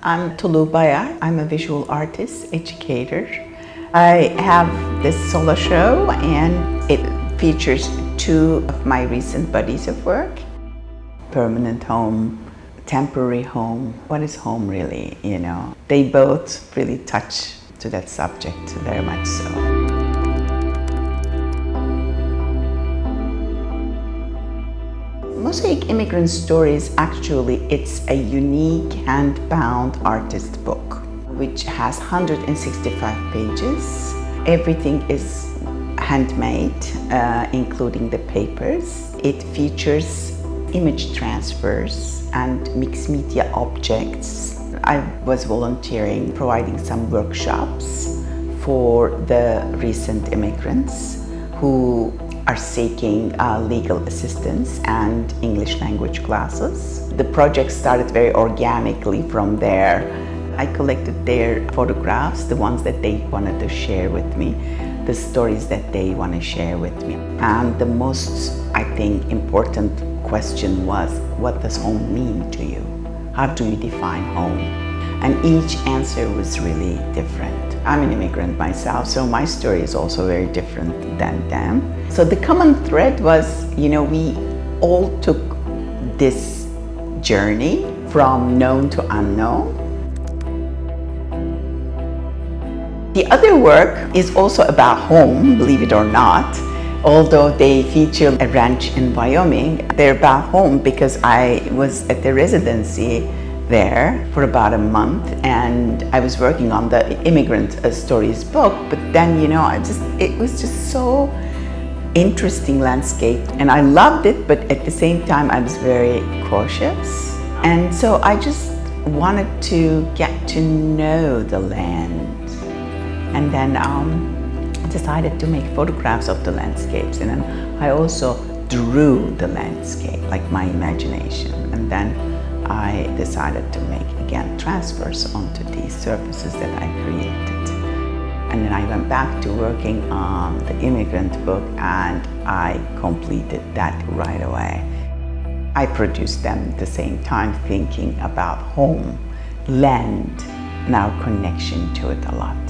I'm Tulu Bayar. I'm a visual artist, educator. I have this solo show and it features two of my recent bodies of work. Permanent home, temporary home. What is home really, They both really touch to that subject very much so. Mosaic Immigrant Stories, actually, it's a unique hand-bound artist book which has 165 pages. Everything is handmade, including the papers. It features image transfers and mixed media objects. I was volunteering, providing some workshops for the recent immigrants who are seeking legal assistance and English language classes. The project started very organically from there. I collected their photographs, the ones that they wanted to share with me, the stories that they want to share with me. And the most, I think, important question was, what does home mean to you? How do you define home? And each answer was really different. I'm an immigrant myself, so my story is also very different than them. So the common thread was, we all took this journey from known to unknown. The other work is also about home, believe it or not. Although they feature a ranch in Wyoming, they're about home because I was at the residency there for about a month and I was working on the immigrant stories book, but then it was just so interesting landscape and I loved it, but at the same time I was very cautious, and so I just wanted to get to know the land, and then decided to make photographs of the landscapes, and then I also drew the landscape, like my imagination, and then I decided to make, again, transfers onto these surfaces that I created. And then I went back to working on the immigrant book and I completed that right away. I produced them at the same time, thinking about home, land, and our connection to it a lot.